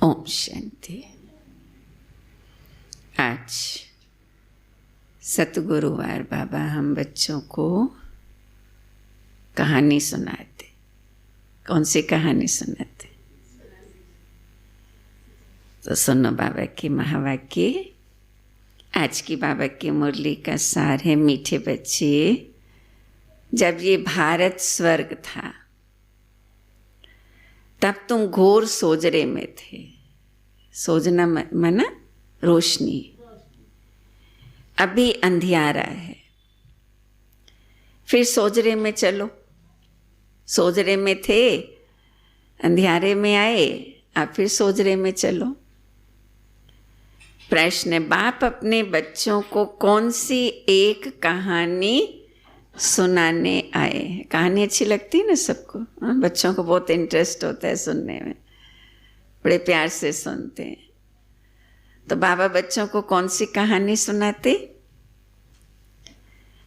ओम शांति। आज सतगुरुवार बाबा हम बच्चों को कहानी सुनाते। कौन सी कहानी सुनाते? तो सुनो बाबा की महावाक्य। आज की बाबा की मुरली का सार है, मीठे बच्चे, जब ये भारत स्वर्ग था तब तुम घोर सोजरे में थे। सोजना मना रोशनी। अभी अंधियारा है, फिर सोजरे में चलो। सोजरे में थे, अंधियारे में आए, अब फिर सोजरे में चलो। प्रश्न, बाप अपने बच्चों को कौन सी एक कहानी सुनाने आए हैं? कहानी अच्छी लगती है ना सबको? बच्चों को बहुत इंटरेस्ट होता है सुनने में, बड़े प्यार से सुनते हैं। तो बाबा बच्चों को कौन सी कहानी सुनाते?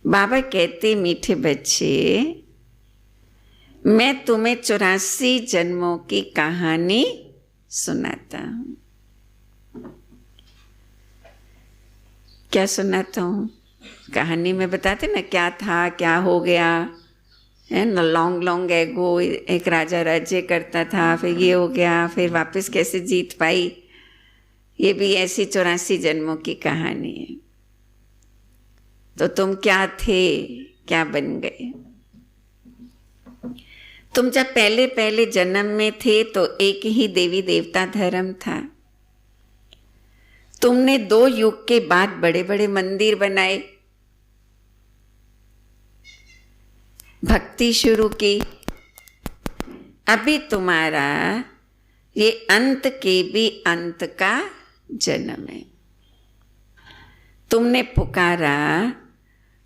बाबा कहते, मीठे बच्चे, मैं तुम्हें 84 जन्मों की कहानी सुनाता हूँ। क्या सुनाता हूँ? कहानी में बताते ना क्या था, क्या हो गया है ना। लॉन्ग लॉन्ग एगो एक राजा राज्य करता था, फिर ये हो गया, फिर वापस कैसे जीत पाई। ये भी ऐसी 84 जन्मों की कहानी है। तो तुम क्या थे, क्या बन गए? तुम जब पहले पहले जन्म में थे तो एक ही देवी देवता धर्म था। तुमने 2 युग के बाद बड़े बड़े मंदिर बनाए, भक्ति शुरू की। अभी तुम्हारा ये अंत के भी अंत का जन्म है। तुमने पुकारा,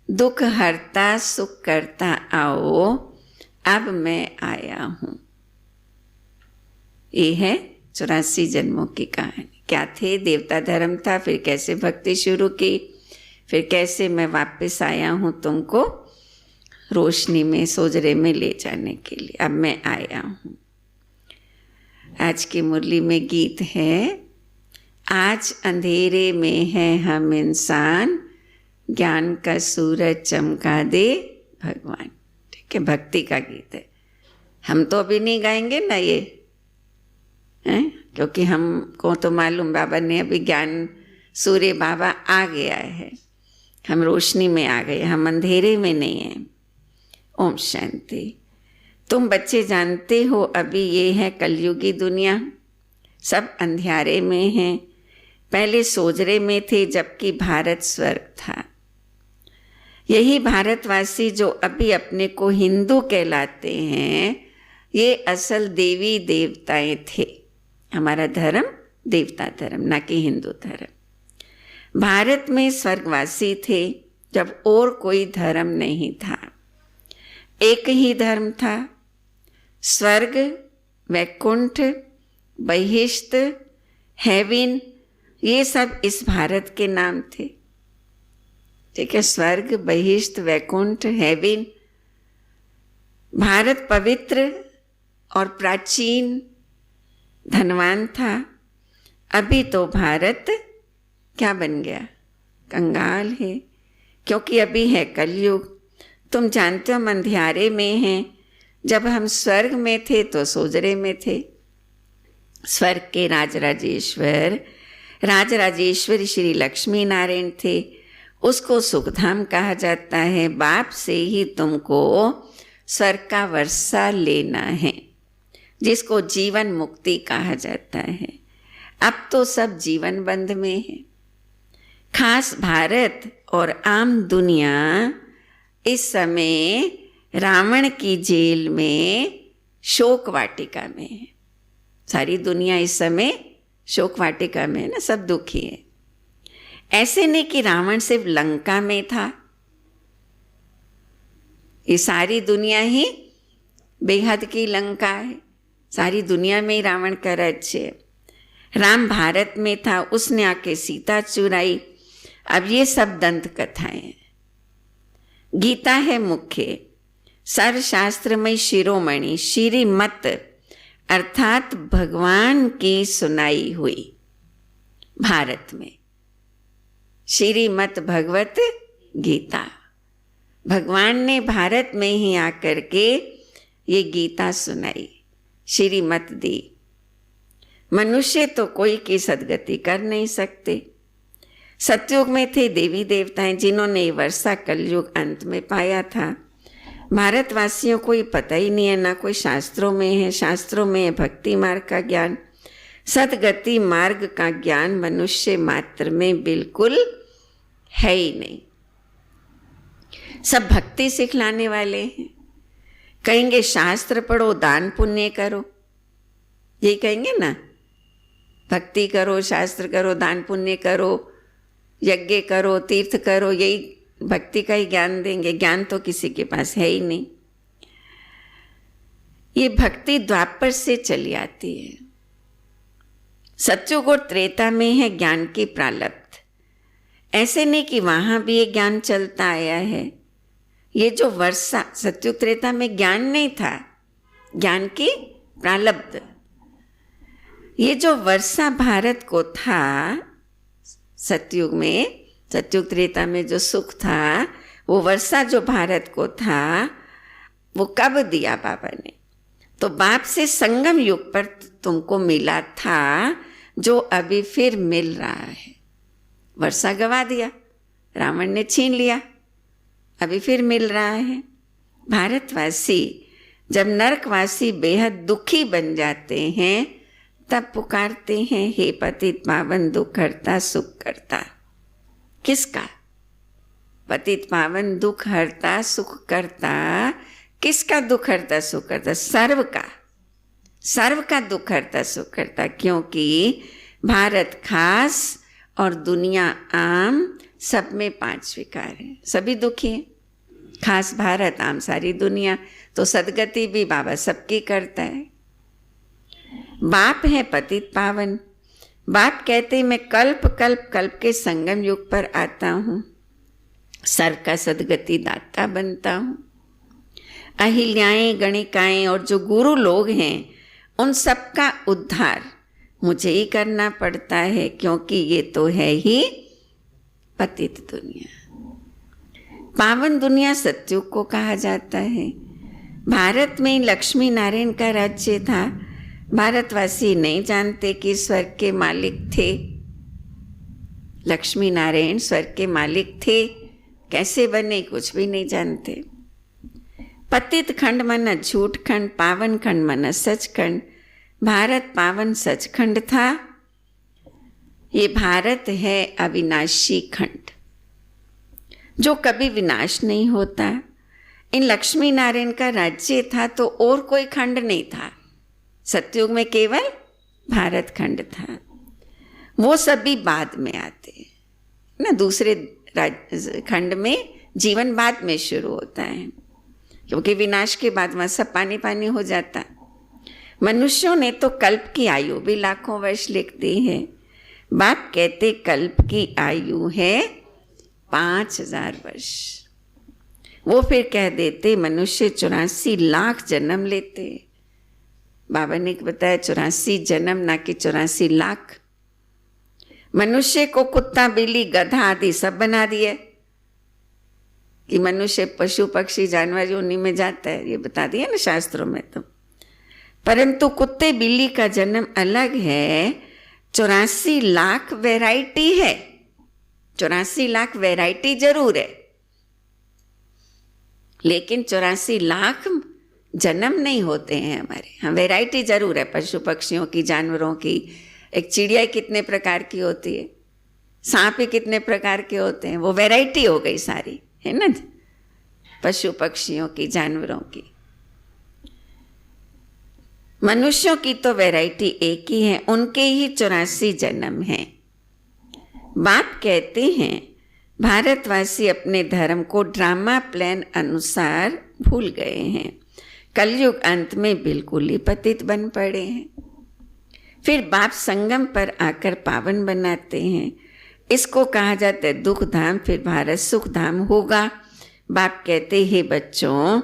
दुख हरता सुख करता आओ, अब मैं आया हूं। ये है 84 जन्मों की कहानी। क्या थे? देवता धर्म था, फिर कैसे भक्ति शुरू की, फिर कैसे मैं वापस आया हूं तुमको रोशनी में, सोजरे में ले जाने के लिए। अब मैं आया हूँ। आज की मुरली में गीत है, आज अंधेरे में है हम इंसान, ज्ञान का सूरज चमका दे भगवान। ठीक है, भक्ति का गीत है। हम तो अभी नहीं गाएंगे ना ये हैं, क्योंकि हमको तो मालूम बाबा ने अभी ज्ञान सूर्य बाबा आ गया है, हम रोशनी में आ गए, हम अंधेरे में नहीं हैं। ओम शांति। तुम बच्चे जानते हो अभी ये है कलयुगी दुनिया, सब अंधियारे में हैं। पहले सोजरे में थे जबकि भारत स्वर्ग था। यही भारतवासी जो अभी अपने को हिंदू कहलाते हैं, ये असल देवी देवताएं थे। हमारा धर्म देवता धर्म, ना कि हिंदू धर्म। भारत में स्वर्गवासी थे जब और कोई धर्म नहीं था, एक ही धर्म था। स्वर्ग, वैकुंठ, बहिष्ट, हेवन, ये सब इस भारत के नाम थे। ठीक है, स्वर्ग, बहिष्ट, वैकुंठ, हेवन। भारत पवित्र और प्राचीन धनवान था। अभी तो भारत क्या बन गया? कंगाल है, क्योंकि अभी है कलयुग। तुम जानते हो हम अंधियारे में हैं। जब हम स्वर्ग में थे तो सोजरे में थे। स्वर्ग के राजराजेश्वर श्री लक्ष्मी नारायण थे। उसको सुखधाम कहा जाता है। बाप से ही तुमको स्वर्ग का वर्षा लेना है, जिसको जीवन मुक्ति कहा जाता है। अब तो सब जीवन बंध में है। खास भारत और आम दुनिया इस समय रावण की जेल में शोक वाटिका में है। सारी दुनिया इस समय शोक वाटिका में है ना, सब दुखी है। ऐसे नहीं कि रावण सिर्फ लंका में था, ये सारी दुनिया ही बेहद की लंका है। सारी दुनिया में ही रावण का राज्य है। राम भारत में था, उसने आके सीता चुराई। अब ये सब दंत कथाएं हैं। गीता है मुख्य, सर्वशास्त्रमय शिरोमणि, श्रीमत अर्थात भगवान की सुनाई हुई भारत में श्रीमद् भगवत गीता। भगवान ने भारत में ही आकर के ये गीता सुनाई, श्रीमत दी। मनुष्य तो कोई की सदगति कर नहीं सकते। सतयुग में थे देवी देवताएं जिन्होंने वर्षा कलयुग अंत में पाया था। भारतवासियों को ये पता ही नहीं है, ना कोई शास्त्रों में है। शास्त्रों में है भक्ति मार्ग का ज्ञान, सदगति मार्ग का ज्ञान मनुष्य मात्र में बिल्कुल है ही नहीं। सब भक्ति सिखलाने वाले हैं। कहेंगे शास्त्र पढ़ो, दान पुण्य करो, यही कहेंगे ना, भक्ति करो, शास्त्र करो, दान पुण्य करो, यज्ञ करो, तीर्थ करो, यही भक्ति का ही ज्ञान देंगे। ज्ञान तो किसी के पास है ही नहीं। ये भक्ति द्वापर से चली आती है। सतयुग और त्रेता में है ज्ञान की प्रालब्ध। ऐसे नहीं कि वहां भी ये ज्ञान चलता आया है। ये जो वर्षा, सतयुग त्रेता में ज्ञान नहीं था, ज्ञान की प्रालब्ध। ये जो वर्षा भारत को था सतयुग में, सतयुग त्रेता में जो सुख था, वो वर्षा जो भारत को था, वो कब दिया बाबा ने? तो बाप से संगम युग पर तुमको मिला था, जो अभी फिर मिल रहा है। वर्षा गवा दिया, रावण ने छीन लिया, अभी फिर मिल रहा है। भारतवासी जब नरकवासी बेहद दुखी बन जाते हैं, तब पुकारते हैं, हे पतित पावन दुख हरता सुख करता। किसका? पतित पावन दुख हरता सुख करता। किसका दुख हरता सुख करता? सर्व का, सर्व का दुख हरता सुख करता। क्योंकि भारत खास और दुनिया आम, सब में 5 विकार है, सभी दुखी हैं। खास भारत, आम सारी दुनिया। तो सदगति भी बाबा सबकी करता है। बाप है पतित पावन। बाप कहते मैं कल्प कल्प कल्प के संगम युग पर आता हूँ, सर्व का सदगति दाता बनता हूँ। अहिल्याएं, गणिकाएं और जो गुरु लोग हैं, उन सब का उद्धार मुझे ही करना पड़ता है, क्योंकि ये तो है ही पतित दुनिया। पावन दुनिया सतयुग को कहा जाता है। भारत में लक्ष्मी नारायण का राज्य था। भारतवासी नहीं जानते कि स्वर्ग के मालिक थे। लक्ष्मी नारायण स्वर्ग के मालिक थे, कैसे बने कुछ भी नहीं जानते। पतित खंड मन झूठ खंड, पावन खंड मन सच खंड। भारत पावन सचखंड था। ये भारत है अविनाशी खंड, जो कभी विनाश नहीं होता। इन लक्ष्मी नारायण का राज्य था तो और कोई खंड नहीं था। सतयुग में केवल भारत खंड था। वो सभी बाद में आते हैं ना, दूसरे खंड में जीवन बाद में शुरू होता है, क्योंकि विनाश के बाद वहाँ सब पानी पानी हो जाता। मनुष्यों ने तो कल्प की आयु भी लाखों वर्ष लिख दी है। बाप कहते कल्प की आयु है 5000 वर्ष। वो फिर कह देते मनुष्य 84 लाख जन्म लेते। बाबा ने बताया 84 जन्म, ना कि 84 लाख। मनुष्य को कुत्ता, बिल्ली, गधा आदि सब बना दिए कि मनुष्य पशु पक्षी जानवर योनि में जाता है, ये बता दिया ना शास्त्रों में। तो परंतु कुत्ते बिल्ली का जन्म अलग है। 84 लाख वैरायटी है। 84 लाख वैरायटी जरूर है, लेकिन 84 लाख जन्म नहीं होते हैं हमारे। हाँ, वैरायटी जरूर है पशु पक्षियों की, जानवरों की। एक चिड़िया कितने प्रकार की होती है, सांप ही कितने प्रकार के होते हैं, वो वैरायटी हो गई सारी, है ना, पशु पक्षियों की, जानवरों की। मनुष्यों की तो वैरायटी एक ही है, उनके ही 84 जन्म हैं। बाप कहते हैं भारतवासी अपने धर्म को ड्रामा प्लान अनुसार भूल गए हैं। कलयुग अंत में बिल्कुल ही पतित बन पड़े हैं। फिर बाप संगम पर आकर पावन बनाते हैं। इसको कहा जाता है दुख धाम, फिर भारत सुख धाम होगा। बाप कहते हैं बच्चों,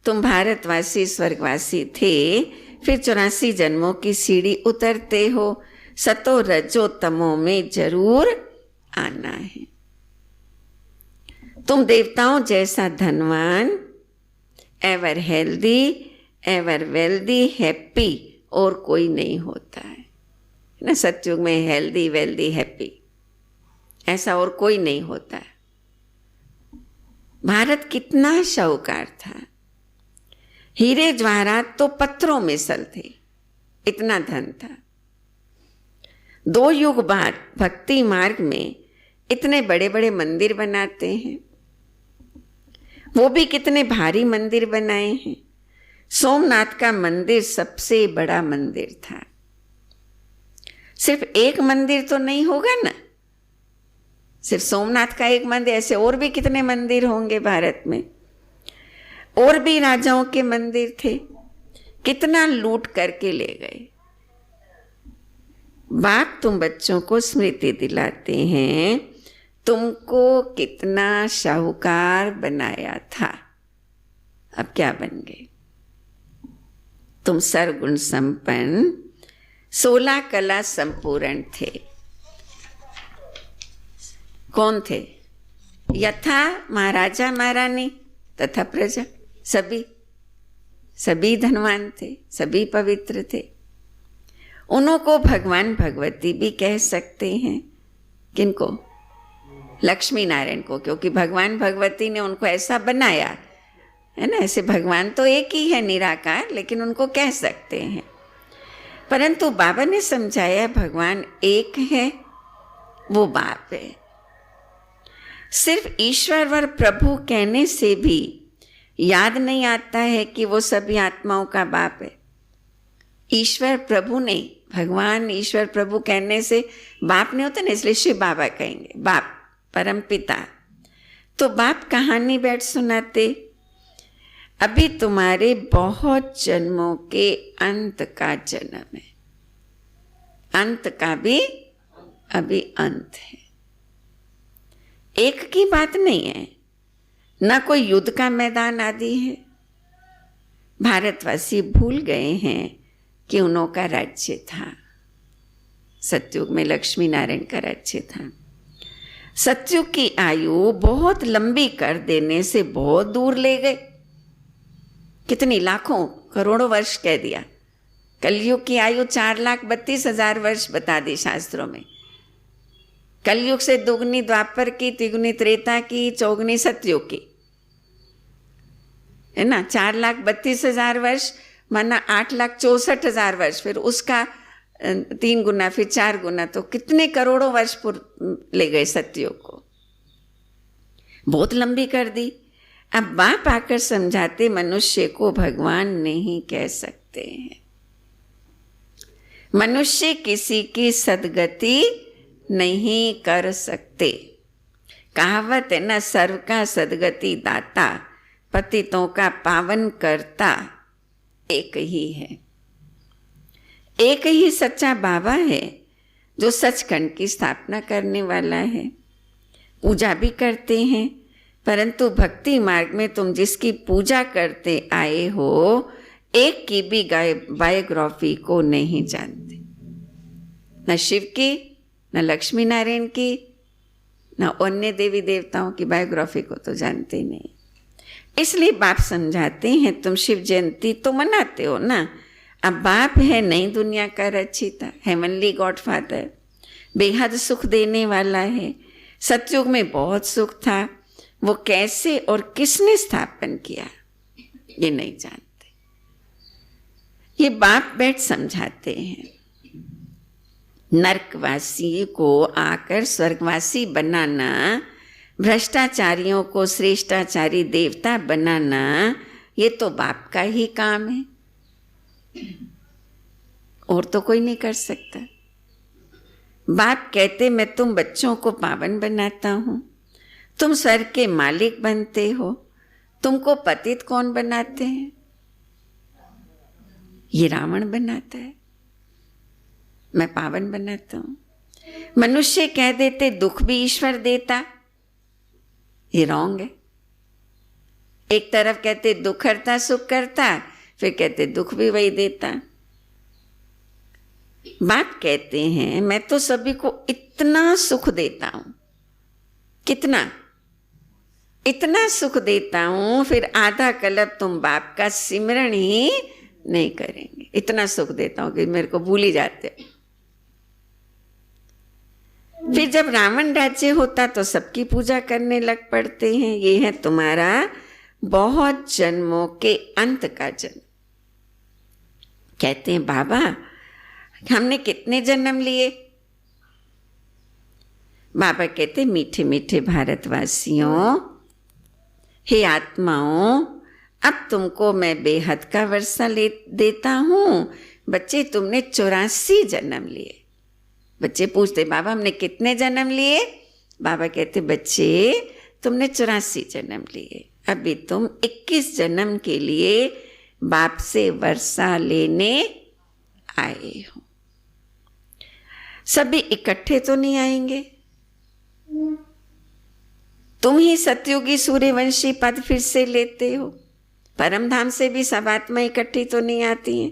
तुम भारतवासी स्वर्गवासी थे, फिर 84 जन्मों की सीढ़ी उतरते हो, सतो रजो तमो में जरूर आना है। तुम देवताओं जैसा धनवान, ever healthy, ever wealthy, happy और कोई नहीं होता है ना। सतयुग में हेल्दी, वेल्दी, हैप्पी ऐसा और कोई नहीं होता है। भारत कितना शाहूकार था, हीरे जवाहरात तो पत्थरों में सल थे, इतना धन था। 2 युग बाद भक्ति मार्ग में इतने बड़े बड़े मंदिर बनाते हैं, वो भी कितने भारी मंदिर बनाए हैं। सोमनाथ का मंदिर सबसे बड़ा मंदिर था। सिर्फ एक मंदिर तो नहीं होगा ना, सिर्फ सोमनाथ का एक मंदिर, ऐसे और भी कितने मंदिर होंगे भारत में। और भी राजाओं के मंदिर थे, कितना लूट करके ले गए। बाप तुम बच्चों को स्मृति दिलाते हैं, तुमको कितना शाहूकार बनाया था, अब क्या बन गए। तुम सर्वगुण संपन्न 16 कला संपूर्ण थे। कौन थे? यथा महाराजा महारानी तथा प्रजा, सभी धनवान थे, सभी पवित्र थे। उन्हों को भगवान भगवती भी कह सकते हैं। किनको? लक्ष्मी नारायण को, क्योंकि भगवान भगवती ने उनको ऐसा बनाया है ना। ऐसे भगवान तो एक ही है निराकार, लेकिन उनको कह सकते हैं। परंतु बाबा ने समझाया भगवान एक है, वो बाप है। सिर्फ ईश्वर व प्रभु कहने से भी याद नहीं आता है कि वो सभी आत्माओं का बाप है। ईश्वर प्रभु नहीं, भगवान ईश्वर प्रभु कहने से बाप नहीं होता ना, इसलिए शिव बाबा कहेंगे बाप, परम पिता। तो बाप कहानी बैठ सुनाते, अभी तुम्हारे बहुत जन्मों के अंत का जन्म है, अंत का भी अभी अंत है। एक की बात नहीं है, ना कोई युद्ध का मैदान आदि है। भारतवासी भूल गए हैं कि उन्हों का राज्य था। सतयुग में लक्ष्मी नारायण का राज्य था। सतयुग की आयु बहुत लंबी कर देने से बहुत दूर ले गए। कितनी लाखों करोड़ों वर्ष कह दिया। कलयुग की आयु 4,32,000 वर्ष बता दी शास्त्रों में। कलयुग से दुगनी द्वापर की, तिगुनी त्रेता की, चौगुनी सतयुग की, है ना। 4,32,000 वर्ष माना 8,64,000 वर्ष, फिर उसका 3 गुना, फिर 4 गुना, तो कितने करोड़ों वर्ष ले गए सतयुग को, बहुत लंबी कर दी। अब बाप आकर समझाते मनुष्य को भगवान नहीं कह सकते हैं। मनुष्य किसी की सदगति नहीं कर सकते। कहावत है ना, सर्व का सदगति दाता, पतितों का पावन करता एक ही है। एक ही सच्चा बाबा है जो सचखंड की स्थापना करने वाला है। पूजा भी करते हैं, परंतु भक्ति मार्ग में तुम जिसकी पूजा करते आए हो, एक की भी बायोग्राफी को नहीं जानते। न शिव की, न लक्ष्मी नारायण की, न अन्य देवी देवताओं की बायोग्राफी को तो जानते नहीं। इसलिए बाप समझाते हैं, तुम शिव जयंती तो मनाते हो ना। अब बाप है नई दुनिया का रचिता, हेवनली गॉड फादर, बेहद सुख देने वाला है। सतयुग में बहुत सुख था, वो कैसे और किसने स्थापन किया ये नहीं जानते। ये बाप बैठ समझाते हैं। नरकवासी को आकर स्वर्गवासी बनाना, भ्रष्टाचारियों को श्रेष्ठाचारी देवता बनाना, ये तो बाप का ही काम है, और तो कोई नहीं कर सकता। बाप कहते मैं तुम बच्चों को पावन बनाता हूं, तुम स्वर्ग के मालिक बनते हो। तुमको पतित कौन बनाते हैं? ये रावण बनाता है। मैं पावन बनाता हूं। मनुष्य कह देते दुख भी ईश्वर देता, ये रॉन्ग है। एक तरफ कहते दुख करता सुख करता, फिर कहते दुख भी वही देता। बाप कहते हैं मैं तो सभी को इतना सुख देता हूं, कितना, इतना सुख देता हूं, फिर आधा कल्प तुम बाप का सिमरण ही नहीं करेंगे। इतना सुख देता हूं कि मेरे को भूल ही जाते। फिर जब रावण राज्य होता तो सबकी पूजा करने लग पड़ते हैं। ये है तुम्हारा बहुत जन्मों के अंत का जन्म। कहते हैं बाबा हमने कितने जन्म लिए? बाबा कहते मीठे मीठे भारतवासियों, हे आत्माओं, अब तुमको मैं बेहद का वर्षा देता हूं। बच्चे तुमने 84 जन्म लिए। बच्चे पूछते बाबा हमने कितने जन्म लिए? बाबा कहते बच्चे तुमने 84 जन्म लिए, अभी तुम 21 जन्म के लिए बाप से वर्षा लेने आए हो। सभी इकट्ठे तो नहीं आएंगे। तुम ही सतयुगी सूर्यवंशी पद फिर से लेते हो। परम धाम से भी सब आत्मा इकट्ठी तो नहीं आती हैं।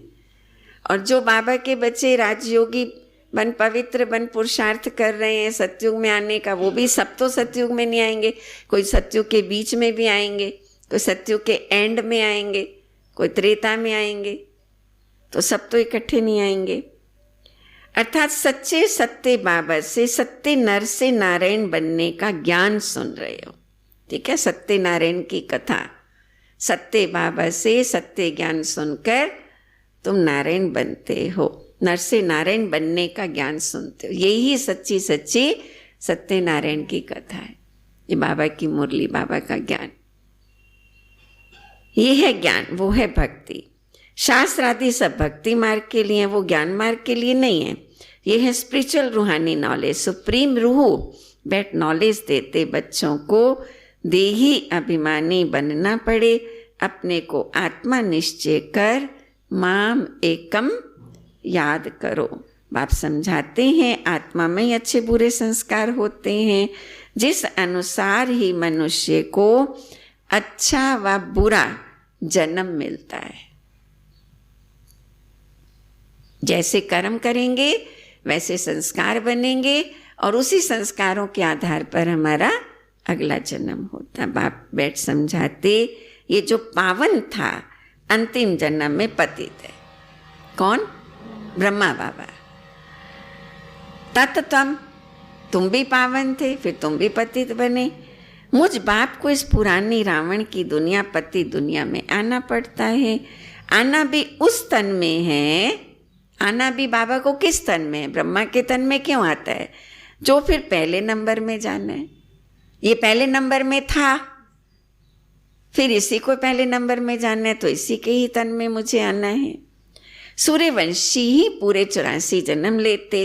और जो बाबा के बच्चे राजयोगी बन, पवित्र बन, पुरुषार्थ कर रहे हैं सतयुग में आने का, वो भी सब तो सतयुग में नहीं आएंगे। कोई सतयुग के बीच में भी आएंगे, कोई सतयुग के एंड में आएंगे, कोई त्रेता में आएंगे, तो सब तो इकट्ठे नहीं आएंगे। अर्थात सच्चे सत्य बाबा से, सत्य नर से नारायण बनने का ज्ञान सुन रहे हो। ठीक है, सत्य नारायण की कथा, सत्य बाबा से सत्य ज्ञान सुनकर तुम नारायण बनते हो, नर से नारायण बनने का ज्ञान सुनते हो। यही सच्ची सच्ची सत्य नारायण की कथा है। ये बाबा की मुरली, बाबा का ज्ञान, ये है ज्ञान, वो है भक्ति। शास्त्र आदि सब भक्ति मार्ग के लिए, वो ज्ञान मार्ग के लिए नहीं है। ये है स्पिरिचुअल रूहानी नॉलेज। सुप्रीम रूह बैठ नॉलेज देते बच्चों को देही अभिमानी बनना पड़े, अपने को आत्मा निश्चय कर माम एकम याद करो। बाप समझाते हैं आत्मा में ही अच्छे बुरे संस्कार होते हैं, जिस अनुसार ही मनुष्य को अच्छा व बुरा जन्म मिलता है। जैसे कर्म करेंगे वैसे संस्कार बनेंगे, और उसी संस्कारों के आधार पर हमारा अगला जन्म होता। बाप बैठ समझाते ये जो पावन था अंतिम जन्म में पतित है। कौन? ब्रह्मा बाबा। तत्तम, तुम भी पावन थे, फिर तुम भी पतित बने। मुझ बाप को इस पुरानी रावण की दुनिया, पति दुनिया में आना पड़ता है। आना भी उस तन में है, आना भी बाबा को किस तन में है? ब्रह्मा के तन में क्यों आता है? जो फिर पहले नंबर में जाना है। ये पहले नंबर में था, फिर इसी को पहले नंबर में जाना है, तो इसी के ही तन में मुझे आना है। सूर्यवंशी ही पूरे 84 जन्म लेते।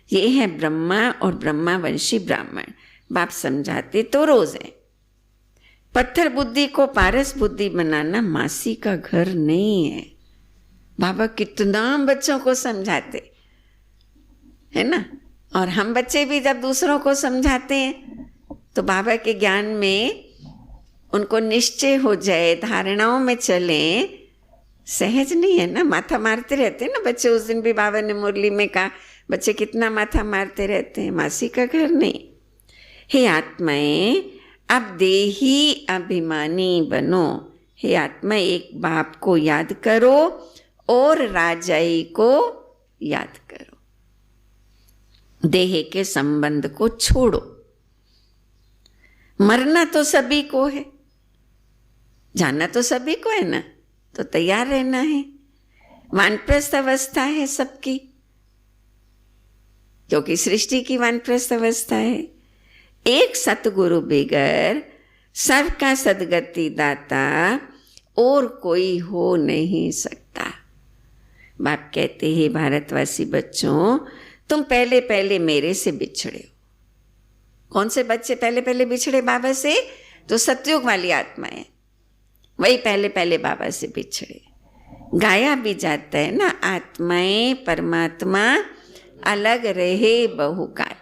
ये है ब्रह्मा और ब्रह्मावंशी ब्राह्मण। बाप समझाते तो रोज है। पत्थर बुद्धि को पारस बुद्धि बनाना मासी का घर नहीं है। बाबा कितना बच्चों को समझाते है ना। और हम बच्चे भी जब दूसरों को समझाते हैं तो बाबा के ज्ञान में उनको निश्चय हो जाए, धारणाओं में चले, सहज नहीं है ना। माथा मारते रहते हैं ना बच्चे। उस दिन भी बाबा ने मुरली में कहा बच्चे कितना माथा मारते रहते हैं, मासी का घर नहीं। हे आत्माएं, अब देही अभिमानी बनो। हे आत्मा, एक बाप को याद करो और राजाई को याद करो। देह के संबंध को छोड़ो। मरना तो सभी को है, जाना तो सभी को है ना, तो तैयार रहना है। वानप्रस्थ अवस्था है सबकी, क्योंकि सृष्टि की वानप्रस्थ अवस्था है। एक सतगुरु बिगर सबका सदगति दाता और कोई हो नहीं सकता। बाप कहते हैं भारतवासी बच्चों, तुम पहले पहले मेरे से बिछड़े हो। कौन से बच्चे पहले पहले बिछड़े बाबा से? तो सतयुग वाली आत्माएं, वही पहले पहले बाबा से बिछड़े। गाया भी जाता है ना, आत्माएं परमात्मा अलग रहे बहुकाल,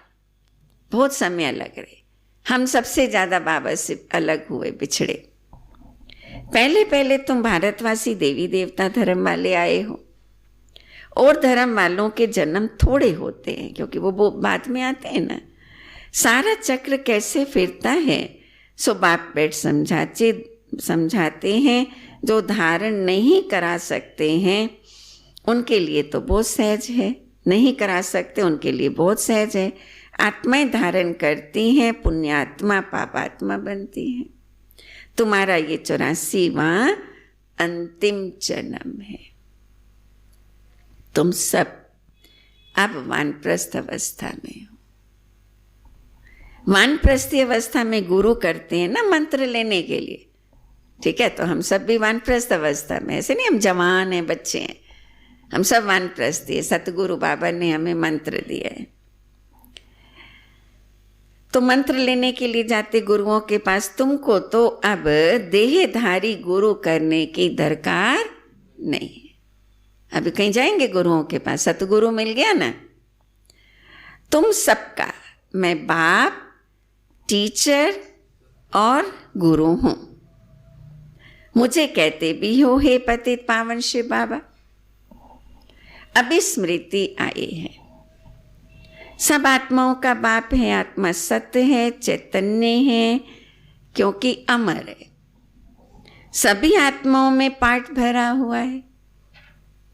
बहुत समय अलग रहे। हम सबसे ज्यादा बाबा से अलग हुए, बिछड़े। पहले पहले तुम भारतवासी देवी देवता धर्म वाले आए हो, और धर्म वालों के जन्म थोड़े होते हैं, क्योंकि वो बाद में आते हैं ना। सारा चक्र कैसे फिरता है, सो बाप बैठ समझाते हैं। जो धारण नहीं करा सकते हैं उनके लिए तो बहुत सहज है, नहीं करा सकते उनके लिए बहुत सहज है। आत्माएं धारण करती हैं, पुण्यात्मा पापात्मा बनती हैं। तुम्हारा ये 84वां अंतिम जन्म है। तुम सब अब वानप्रस्थ अवस्था में हो। वानप्रस्थी अवस्था में गुरु करते हैं ना मंत्र लेने के लिए, ठीक है। तो हम सब भी वानप्रस्थ अवस्था में, ऐसे नहीं हम जवान हैं, बच्चे हैं, हम सब वानप्रस्थी है। सतगुरु बाबा ने हमें मंत्र दिया है। तो मंत्र लेने के लिए जाते गुरुओं के पास। तुमको तो अब देहधारी गुरु करने की दरकार नहीं है। अभी कहीं जाएंगे गुरुओं के पास, सतगुरु मिल गया ना। तुम सबका मैं बाप, टीचर और गुरु हूं। मुझे कहते भी हो हे पतित पावन शिव बाबा। अभी स्मृति आई है। सब आत्माओं का बाप है, आत्मा सत्य है, चैतन्य है, क्योंकि अमर है। सभी आत्माओं में पार्ट भरा हुआ है।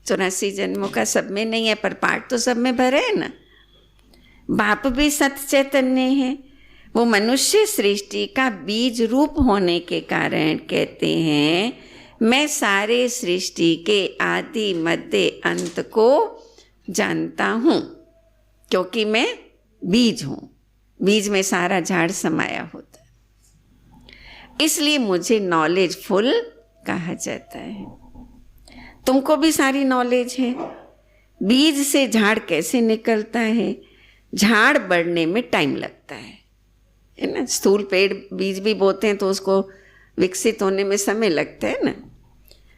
84 जन्मों का सब में नहीं है, पर पार्ट तो सब में भरे है ना। बाप भी सत्य चैतन्य है। वो मनुष्य सृष्टि का बीज रूप होने के कारण कहते हैं मैं सारे सृष्टि के आदि मध्य अंत को जानता हूँ, क्योंकि मैं बीज हूँ। बीज में सारा झाड़ समाया होता है, इसलिए मुझे नॉलेज फुल कहा जाता है। तुमको भी सारी नॉलेज है। बीज से झाड़ कैसे निकलता है। झाड़ बढ़ने में टाइम लगता है ना। स्थूल पेड़ बीज भी बोते हैं तो उसको विकसित होने में समय लगता है ना।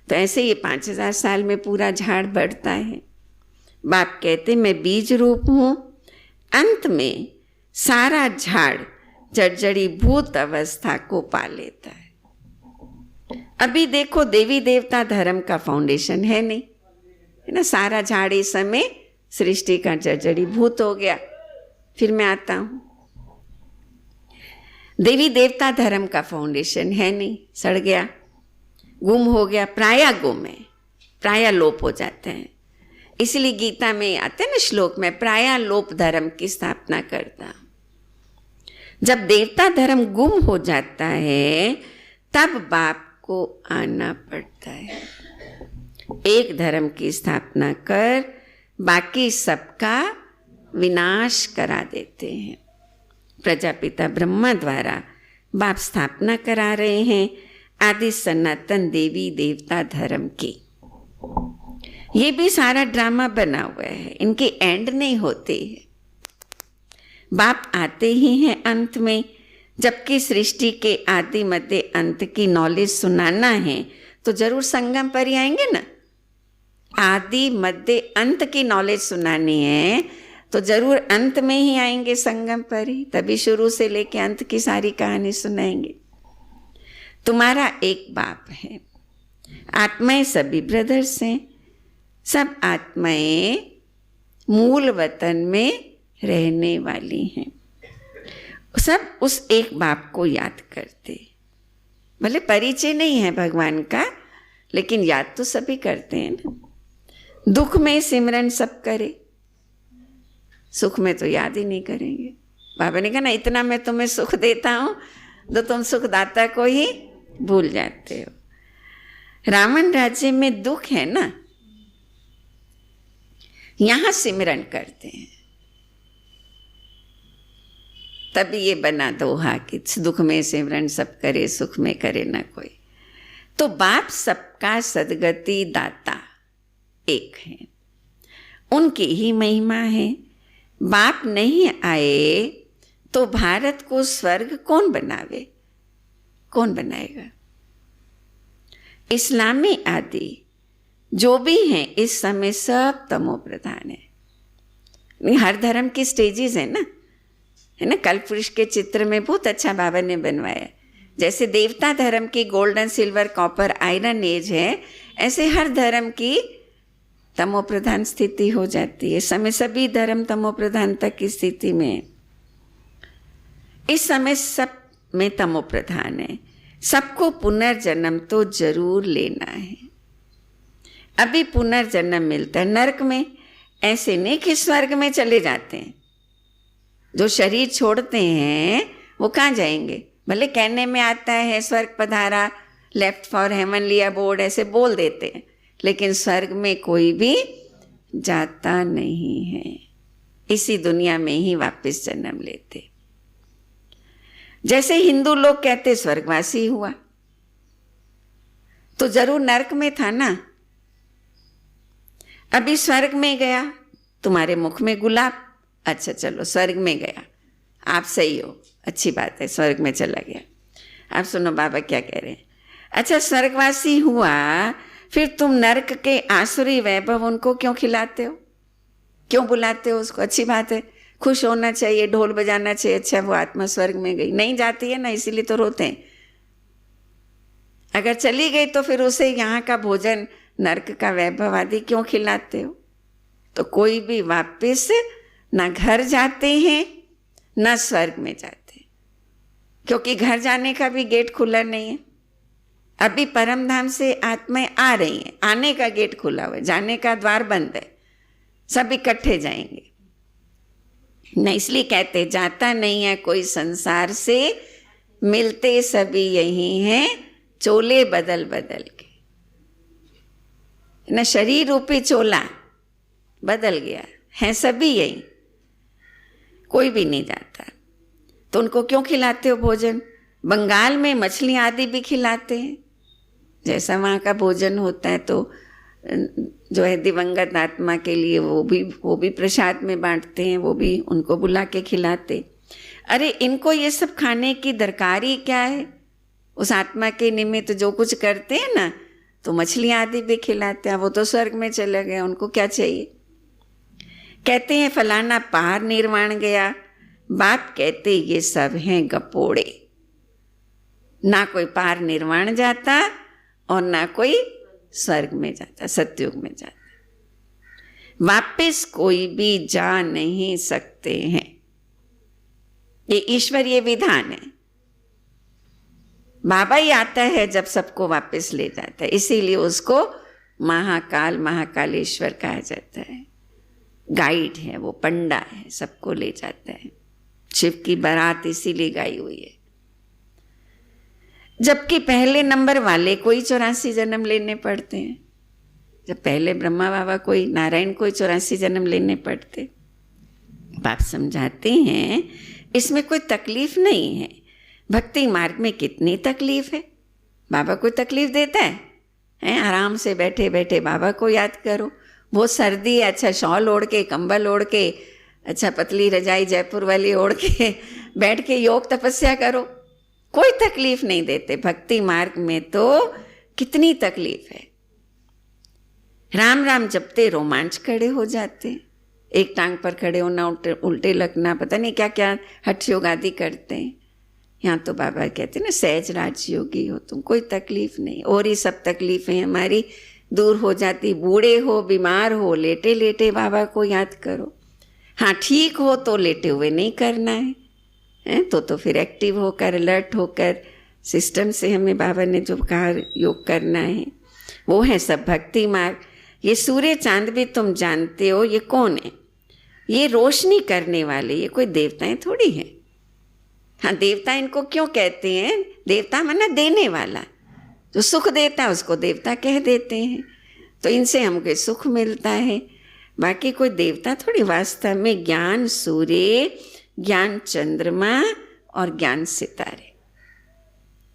तो ऐसे ये 5000 साल में पूरा झाड़ बढ़ता है। बाप कहते मैं बीज रूप हूँ। अंत में सारा झाड़ जर्जरी भूत अवस्था को पा लेता है। अभी देखो देवी देवता धर्म का फाउंडेशन है नहीं, है ना। सारा झाड़ इस समय सृष्टि का जर्जरी भूत हो गया। फिर मैं आता हूँ। देवी देवता धर्म का फाउंडेशन है नहीं, सड़ गया, गुम हो गया, प्राय गुम है, प्राय लोप हो जाते हैं। इसलिए गीता में आते हैं ना श्लोक में, प्राय लोप धर्म की स्थापना करता। जब देवता धर्म गुम हो जाता है तब बाप को आना पड़ता है। एक धर्म की स्थापना कर बाकी सबका विनाश करा देते हैं। प्रजापिता ब्रह्मा द्वारा बाप स्थापना करा रहे हैं आदि सनातन देवी देवता धर्म की। ये भी सारा ड्रामा बना हुआ है, इनके एंड नहीं होते हैं। बाप आते ही हैं अंत में, जबकि सृष्टि के आदि मध्य अंत की नॉलेज सुनाना है तो जरूर संगम पर ही आएंगे ना। आदि मध्य अंत की नॉलेज सुनानी है तो जरूर अंत में ही आएंगे संगम पर ही, तभी शुरू से लेके अंत की सारी कहानी सुनाएंगे। तुम्हारा एक बाप है। आत्माएं सभी ब्रदर्स हैं। सब आत्माएं मूल वतन में रहने वाली हैं। सब उस एक बाप को याद करते। भले परिचय नहीं है भगवान का, लेकिन याद तो सभी करते हैं ना। दुख में सिमरन सब करे, सुख में तो याद ही नहीं करेंगे। बाबा ने कहा ना, इतना मैं तुम्हें सुख देता हूं तो तुम सुखदाता को ही भूल जाते हो। रावण राज्य में दुख है ना, यहां सिमरन करते हैं, तभी ये बना दोहा कि दुख में सिमरन सब करे, सुख में करे ना कोई। तो बाप सबका सदगति दाता एक है, उनकी ही महिमा है। बाप नहीं आए तो भारत को स्वर्ग कौन बनावे, कौन बनाएगा। इस्लामी आदि जो भी हैं इस समय सब तमो प्रधान है। हर धर्म की स्टेजेस है ना, है ना। कल्पवृक्ष के चित्र में बहुत अच्छा बाबा ने बनवाया। जैसे देवता धर्म की golden, silver, copper, iron age है, ऐसे हर धर्म की तमो प्रधान स्थिति हो जाती है। इस समय सभी धर्म तमो प्रधानता की स्थिति में है। इस समय सब में तमो प्रधान है। सबको पुनर्जन्म तो जरूर लेना है। अभी पुनर्जन्म मिलता है नरक में, ऐसे नहीं कि स्वर्ग में चले जाते हैं। जो शरीर छोड़ते हैं वो कहाँ जाएंगे? भले कहने में आता है स्वर्ग पधारा, लेफ्ट फॉर हेवनली अबोर्ड ऐसे बोल देते हैं, लेकिन स्वर्ग में कोई भी जाता नहीं है। इसी दुनिया में ही वापस जन्म लेते। जैसे हिंदू लोग कहते स्वर्गवासी हुआ, तो जरूर नरक में था ना। अभी स्वर्ग में गया, तुम्हारे मुख में गुलाब, अच्छा चलो स्वर्ग में गया, आप सही हो, अच्छी बात है, स्वर्ग में चला गया। आप सुनो बाबा क्या कह रहे हैं। अच्छा स्वर्गवासी हुआ, फिर तुम नरक के आसुरी वैभव उनको क्यों खिलाते हो, क्यों बुलाते हो उसको? अच्छी बात है, खुश होना चाहिए, ढोल बजाना चाहिए। अच्छा वो आत्मा स्वर्ग में गई, नहीं जाती है ना, इसीलिए तो रोते हैं। अगर चली गई तो फिर उसे यहाँ का भोजन, नरक का वैभव आदि क्यों खिलाते हो? तो कोई भी वापस ना घर जाते हैं ना स्वर्ग में जाते, क्योंकि घर जाने का भी गेट खुला नहीं है। अभी परम धाम से आत्माएं आ रही हैं, आने का गेट खुला हुआ है, जाने का द्वार बंद है, सब इकट्ठे जाएंगे न। इसलिए कहते जाता नहीं है कोई संसार से, मिलते सभी यही हैं चोले बदल बदल के। न शरीर रूपी चोला बदल गया है, सभी यही, कोई भी नहीं जाता। तो उनको क्यों खिलाते हो भोजन? बंगाल में मछली आदि भी खिलाते हैं, जैसा वहाँ का भोजन होता है। तो जो है दिवंगत आत्मा के लिए वो भी प्रसाद में बांटते हैं, वो भी उनको बुला के खिलाते। अरे इनको ये सब खाने की दरकारी क्या है? उस आत्मा के निमित्त जो कुछ करते हैं ना, तो मछली आदि भी खिलाते हैं। वो तो स्वर्ग में चले गए, उनको क्या चाहिए? कहते हैं फलाना पार निर्वाण गया, बाप कहते ये सब हैं गपोड़े। ना कोई पार निर्वाण जाता और ना कोई स्वर्ग में जाता, सतयुग में जाता। वापस कोई भी जा नहीं सकते हैं, ये ईश्वरीय विधान है। बाबा ही आता है जब सबको वापस ले जाता है, इसीलिए उसको महाकाल महाकालेश्वर कहा जाता है। गाइड है वो, पंडा है, सबको ले जाता है। शिव की बारात इसीलिए गाई हुई है। जबकि पहले नंबर वाले को ही 84 जन्म लेने पड़ते हैं। जब पहले ब्रह्मा बाबा कोई, नारायण को 84 जन्म लेने पड़ते। बाप समझाते हैं इसमें कोई तकलीफ नहीं है। भक्ति मार्ग में कितनी तकलीफ है, बाबा कोई तकलीफ देता है? आराम से बैठे बैठे बाबा को याद करो। वो सर्दी है, अच्छा शॉल ओढ़ के, कंबल ओढ़ के, अच्छा पतली रजाई जयपुर वाली ओढ़ के बैठ के योग तपस्या करो, कोई तकलीफ नहीं देते। भक्ति मार्ग में तो कितनी तकलीफ है। राम राम जपते रोमांच खड़े हो जाते, एक टांग पर खड़े होना, उल्टे लगना, पता नहीं क्या क्या हठ योग आदि करते हैं। यहाँ तो बाबा कहते हैं ना सहज राजयोगी हो तुम, कोई तकलीफ नहीं। और ये सब तकलीफें हमारी दूर हो जाती। बूढ़े हो, बीमार हो, लेटे लेटे बाबा को याद करो। हाँ ठीक हो तो लेटे हुए नहीं करना है, तो फिर एक्टिव होकर, अलर्ट होकर, सिस्टम से हमें बाबा ने जो कहा योग करना है वो है सब भक्ति मार्ग। ये सूर्य चांद भी तुम जानते हो ये कौन है? ये रोशनी करने वाले, ये कोई देवताएं थोड़ी हैं। हाँ देवता इनको क्यों कहते हैं? देवता माना देने वाला, जो सुख देता है उसको देवता कह देते हैं। तो इनसे हमको सुख मिलता है, बाकी कोई देवता थोड़ी। वास्तव में ज्ञान सूर्य, ज्ञान चंद्रमा और ज्ञान सितारे,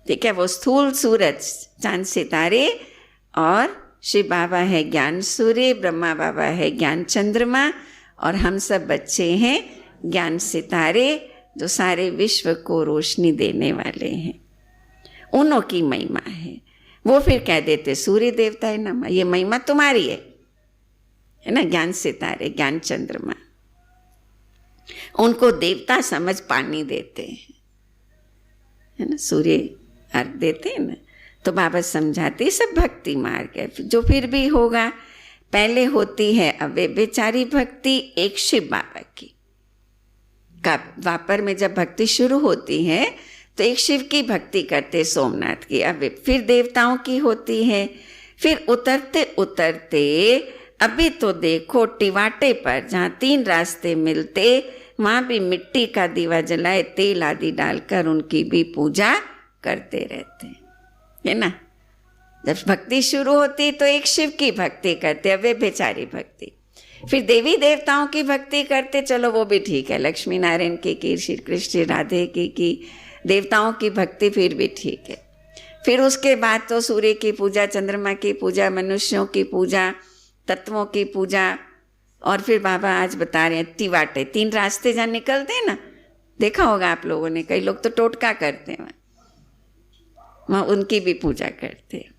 ठीक है? वो स्थूल सूरज, चांद, सितारे, और शिव बाबा है ज्ञान सूर्य, ब्रह्मा बाबा है ज्ञान चंद्रमा, और हम सब बच्चे हैं ज्ञान सितारे, जो सारे विश्व को रोशनी देने वाले हैं। उन्हों की महिमा है। वो फिर कह देते सूर्य देवता है ना, ये महिमा तुम्हारी है ना? ज्ञान सितारे, ज्ञान चंद्रमा, उनको देवता समझ पानी देते हैं, है ना? सूर्य अर्घ देते हैं ना, तो बाबा समझाते सब भक्ति मार्ग है। जो फिर भी होगा, पहले होती है अव्यभिचारी भक्ति, एक शिव बाबा की। कब? द्वापर में जब भक्ति शुरू होती है तो एक शिव की भक्ति करते, सोमनाथ की। अब फिर देवताओं की होती है। फिर उतरते उतरते अभी तो देखो टिवाटे पर जहाँ 3 रास्ते मिलते, वहाँ भी मिट्टी का दीवा जलाए, तेल आदि डालकर उनकी भी पूजा करते रहते हैं, है ना। जब भक्ति शुरू होती तो एक शिव की भक्ति करते, अव्यभिचारी भक्ति। फिर देवी देवताओं की भक्ति करते, चलो वो भी ठीक है, लक्ष्मी नारायण की श्री कृष्ण राधे की देवताओं की भक्ति फिर भी ठीक है। फिर उसके बाद तो सूर्य की पूजा, चंद्रमा की पूजा, मनुष्यों की पूजा, तत्वों की पूजा। और फिर बाबा आज बता रहे हैं तिवाटे, 3 रास्ते जहाँ निकलते हैं ना, देखा होगा आप लोगों ने, कई लोग तो टोटका करते हैं, वहाँ उनकी भी पूजा करते हैं,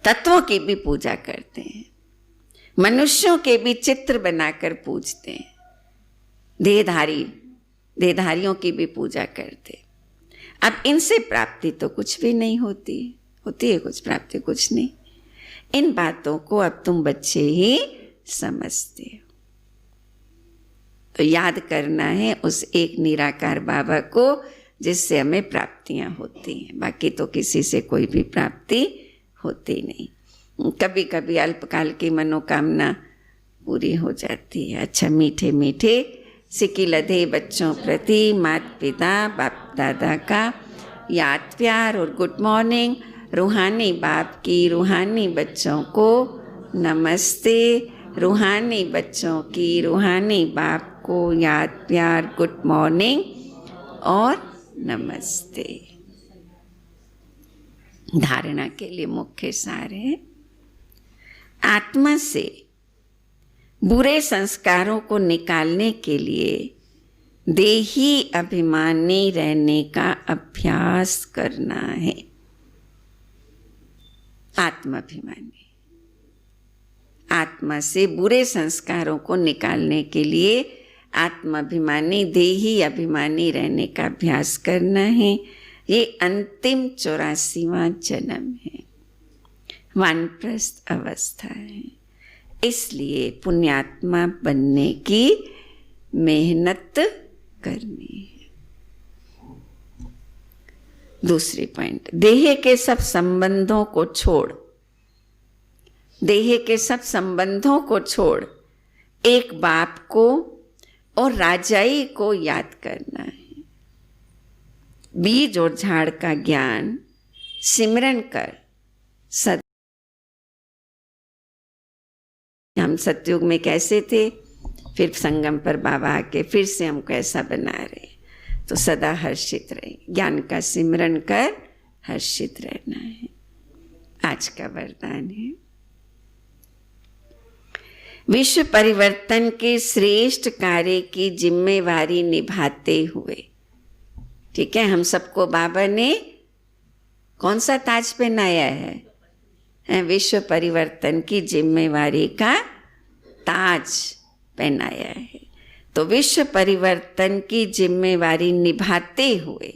तत्वों की भी पूजा करते हैं, मनुष्यों के भी चित्र बनाकर पूजते हैं, देहधारियों की भी पूजा करते। अब इनसे प्राप्ति तो कुछ भी नहीं होती है कुछ प्राप्ति, कुछ नहीं। इन बातों को अब तुम बच्चे ही समझते हो, तो याद करना है उस एक निराकार बाबा को जिससे हमें प्राप्तियां होती हैं। बाकी तो किसी से कोई भी प्राप्ति होती नहीं। कभी कभी अल्पकाल की मनोकामना पूरी हो जाती है। अच्छा, मीठे मीठे सिक्की लधे बच्चों प्रति माता पिता बाप दादा का याद प्यार और गुड मॉर्निंग। रूहानी बाप की रूहानी बच्चों को नमस्ते। रूहानी बच्चों की रूहानी बाप को याद प्यार, गुड मॉर्निंग और नमस्ते। धारणा के लिए मुख्य सार है, आत्मा से बुरे संस्कारों को निकालने के लिए देही अभिमानी रहने का अभ्यास करना है। आत्माभिमानी, आत्मा से बुरे संस्कारों को निकालने के लिए आत्माभिमानी, देही अभिमानी रहने का अभ्यास करना है। ये अंतिम 84वां जन्म है, वानप्रस्थ अवस्था है। इसलिए पुण्यात्मा बनने की मेहनत करनी है। दूसरी पॉइंट, देह के सब संबंधों को छोड़, देह के सब संबंधों को छोड़ एक बाप को और राजाई को याद करना है। बीज और झाड़ का ज्ञान सिमरन कर सदा। हम सतयुग में कैसे थे, फिर संगम पर बाबा आके फिर से हमको ऐसा बना रहे, तो सदा हर्षित रहे। ज्ञान का सिमरन कर हर्षित रहना है। आज का वरदान है, विश्व परिवर्तन के श्रेष्ठ कार्य की जिम्मेवारी निभाते हुए, ठीक है, हम सबको बाबा ने कौन सा ताज पहनाया है? विश्व परिवर्तन की जिम्मेवारी का ताज पहनाया है। तो विश्व परिवर्तन की जिम्मेवारी निभाते हुए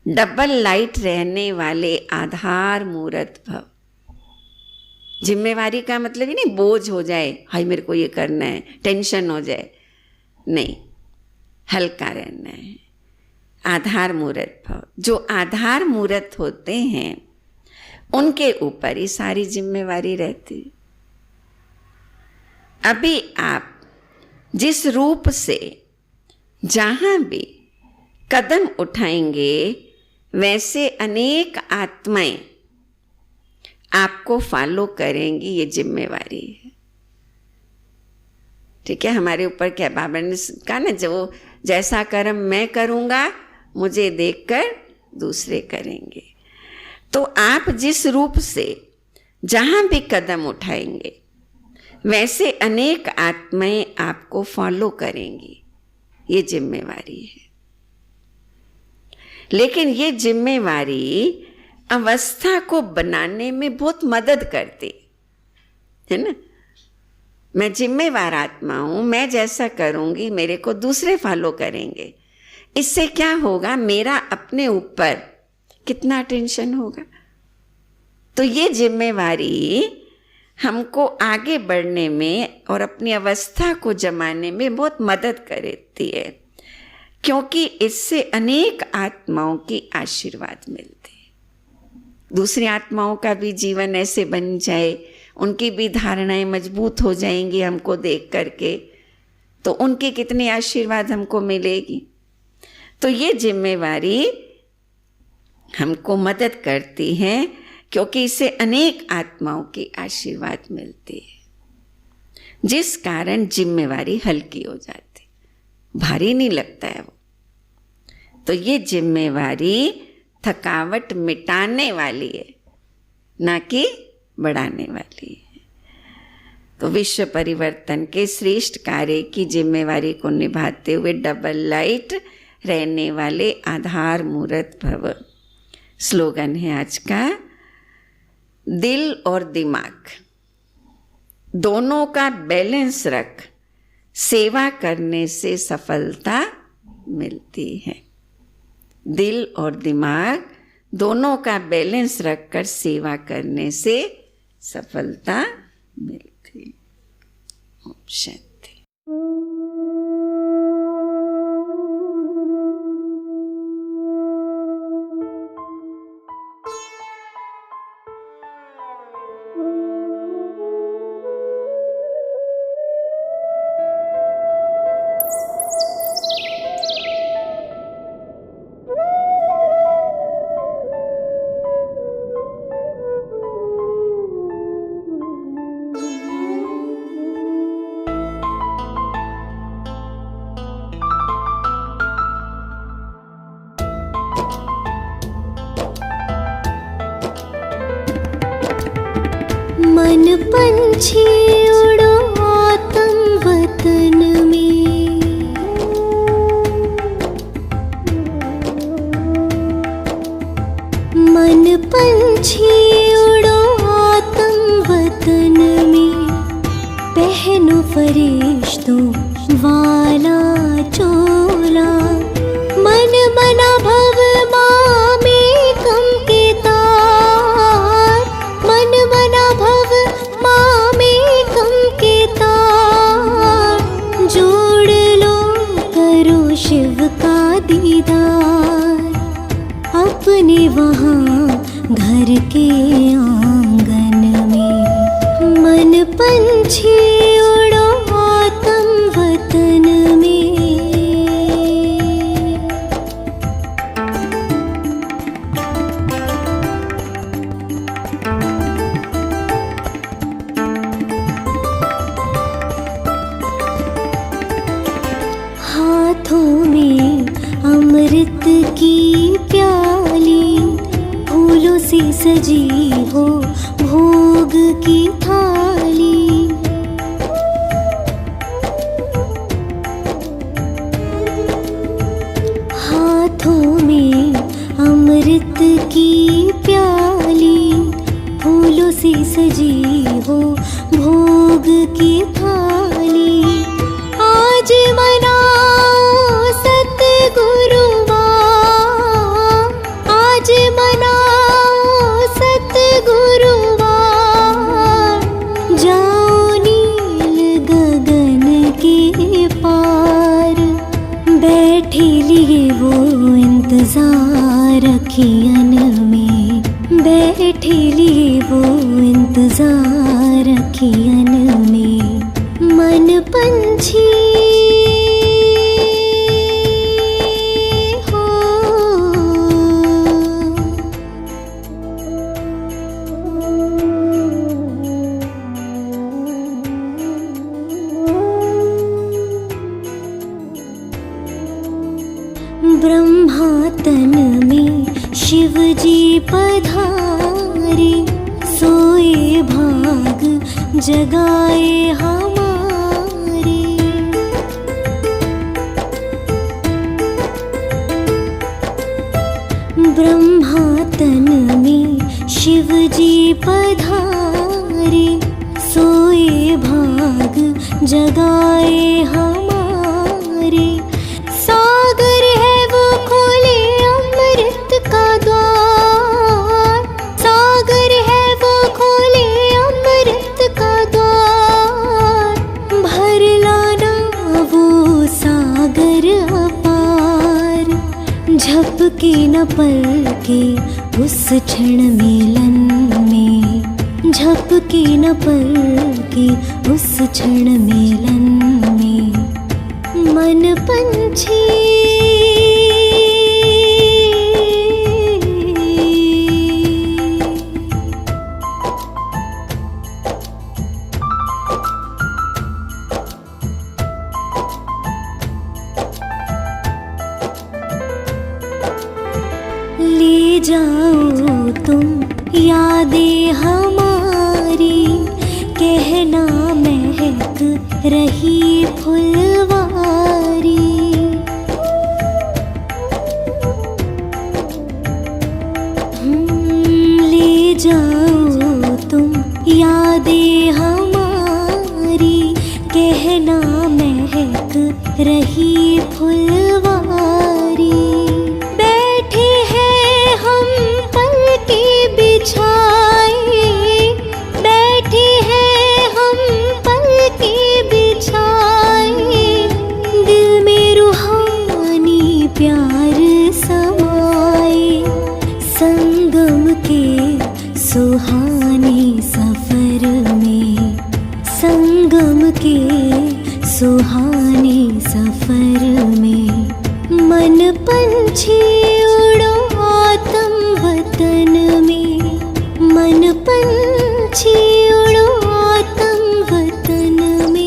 डबल लाइट रहने वाले आधार मूर्त भव। जिम्मेवारी का मतलब ही नहीं बोझ हो जाए, हाय मेरे को ये करना है, टेंशन हो जाए, नहीं, हल्का रहना है। आधार मूर्त भव, जो आधार मूर्त होते हैं उनके ऊपर ही सारी जिम्मेवारी रहती। अभी आप जिस रूप से जहां भी कदम उठाएंगे, वैसे अनेक आत्माएं आपको फॉलो करेंगी, ये जिम्मेवारी है। ठीक है, हमारे ऊपर क्या बाबा ने कहा ना, जो जैसा कर्म मैं करूंगा मुझे देखकर दूसरे करेंगे। तो आप जिस रूप से जहां भी कदम उठाएंगे, वैसे अनेक आत्माएं आपको फॉलो करेंगी, ये जिम्मेवारी है। लेकिन ये जिम्मेवारी अवस्था को बनाने में बहुत मदद करती है ना। मैं जिम्मेवार आत्मा हूं, मैं जैसा करूंगी मेरे को दूसरे फॉलो करेंगे। इससे क्या होगा, मेरा अपने ऊपर कितना टेंशन होगा। तो ये जिम्मेवारी हमको आगे बढ़ने में और अपनी अवस्था को जमाने में बहुत मदद करती है, क्योंकि इससे अनेक आत्माओं की आशीर्वाद मिलते हैं। दूसरी आत्माओं का भी जीवन ऐसे बन जाए, उनकी भी धारणाएं मजबूत हो जाएंगी हमको देख करके, तो उनके कितने आशीर्वाद हमको मिलेगी। तो ये जिम्मेवारी हमको मदद करती है, क्योंकि इससे अनेक आत्माओं की आशीर्वाद मिलती है, जिस कारण जिम्मेवारी हल्की हो जाती, भारी नहीं लगता है वो। तो ये जिम्मेवारी थकावट मिटाने वाली है, ना कि बढ़ाने वाली है। तो विश्व परिवर्तन के श्रेष्ठ कार्य की जिम्मेवारी को निभाते हुए डबल लाइट रहने वाले आधार मूर्त भव। स्लोगन है आज का, दिल और दिमाग दोनों का बैलेंस रख, सेवा करने से सफलता मिलती है। दिल और दिमाग दोनों का बैलेंस रखकर सेवा करने से सफलता मिलती है। ओम शांति। मन पंछी उड़ो आत्म वतन में, मन पंछी उड़ो आत्म वतन में, पहनो फरिश्तों वाला चोला, मन मना भव माँ में कम के तार, मन मना भव माँ में कम के तार, जोड़ लो करो शिव का दीदार, अपने वहाँ घर के आंगन में, मन पंछी उड़ो आत्म वतन में। हाथों में अमृत की प्याली, फूलों से सजी हो भोग की थाली, हाथों में अमृत की प्याली, फूलों से सजी हो भोग की थाली, आज मनाओ सतगुरुवार, आज मनाओ सतगुरुवार, जाओ नील गगन के पार, बैठे लिए वो इंतजार अखियन में, बैठे लिए वो इंतजार अखियन में, मन पंछी हो। ब्रह्मा तन में शिव जी पधारे, सोए भाग जगाए हमारे, ब्रह्मा तन में शिव जी पधारे, सोए भाग जगाए हमारे, सागर है वो खोले अमृत का द्वार, सागर है वो खोले अमृत झपके न पलके उस क्षण मिलन में, झपके न पलके उस क्षण मिलन में, मन पंछी ले जाओ तुम यादें हमारी, कहना महक रही फुलवारी। ले जाओ तुम यादें हमारी, कहना महक रही फुलवारी। बैठे हैं हम पलके बिछाए, बैठे हैं हम पलके बिछाए, दिल में रूहानी प्यार समाए। संगम के सुहाने सफर में, संगम के सुहाने सफर में, मन पंछी उड़ो आत्म वतन में, मन पंछी उड़ो आत्म वतन में।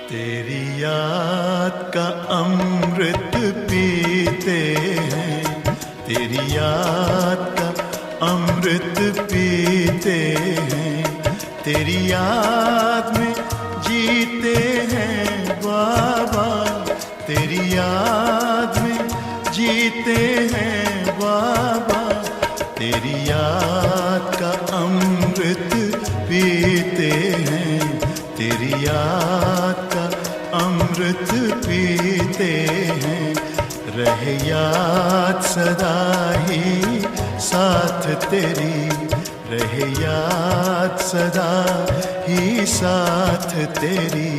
तेरी याद का अमृत पीते हैं, तेरी याद का अमृत पीते हैं, तेरी याद में जीते हैं बाबा, तेरी याद में जीते हैं बाबा, तेरी याद का अमृत पीते हैं, तेरी याद का अमृत पीते हैं। रहे याद सदा ही साथ तेरी, रहे याद सदा ही साथ तेरी।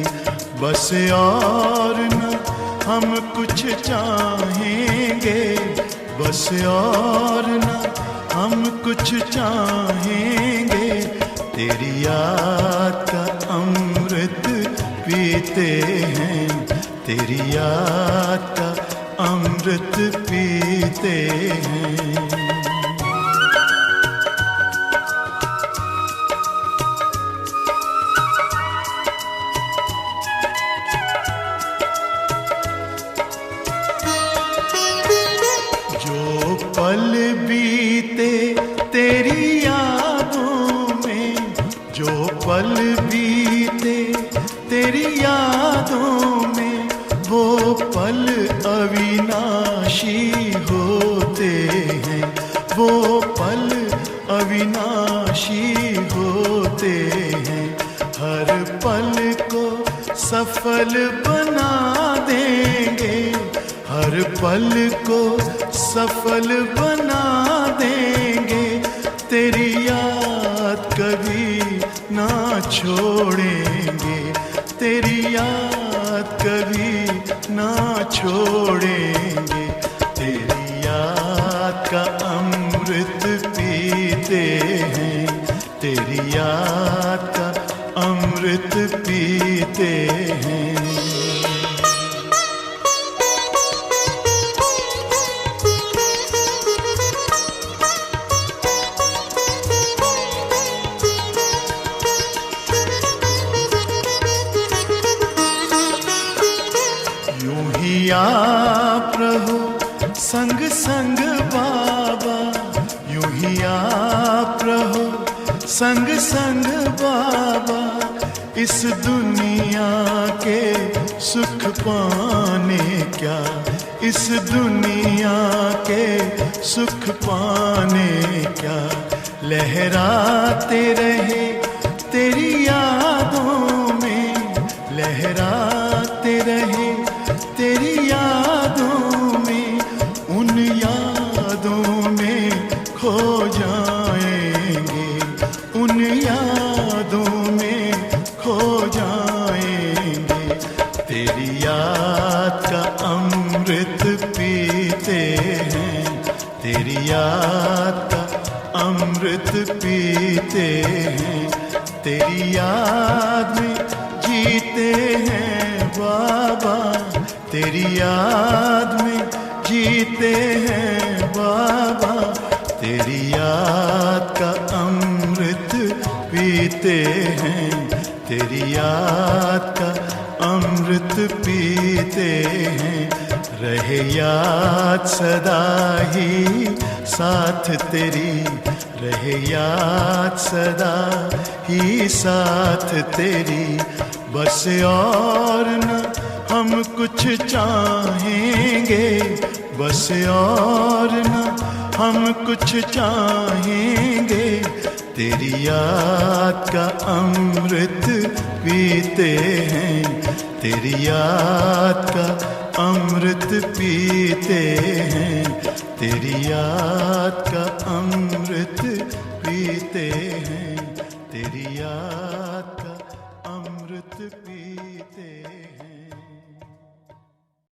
बस और न हम कुछ चाहेंगे, बस और न हम कुछ चाहेंगे, तेरी याद का अमृत पीते हैं, तेरी याद का अमृत पीते हैं। जो पल बीते तेरी यादों में, जो पल बीते तेरी यादों में, वो पल अविनाशी होते हैं, वो पल अविनाशी होते हैं। हर पल को सफल बना देंगे, हर पल को सफल बना देंगे, तेरी याद कभी ना छोड़ेंगे, तेरी याद कभी ना छोड़ेंगे। तेरी याद का अमृत पीते हैं, तेरी याद का अमृत पीते हैं। आप रहो संग संग बाबा, यूं ही आप रहो संग संग बाबा, इस दुनिया के सुख पाने क्या, इस दुनिया के सुख पाने क्या, लहराते रहे तेरी यादों में, लहराते रहे तेरी अमृत पीते हैं, तेरी याद में जीते हैं बाबा, तेरी याद में जीते हैं बाबा, तेरी याद का अमृत पीते हैं, तेरी याद का अमृत पीते हैं। रहे याद सदा ही साथ तेरी, रहे याद सदा ही साथ तेरी, बस और न हम कुछ चाहेंगे, बस और न हम कुछ चाहेंगे, तेरी याद का अमृत पीते हैं, तेरी याद का अमृत पीते हैं, तेरी याद का अमृत पीते हैं, तेरी याद का अमृत पीते हैं।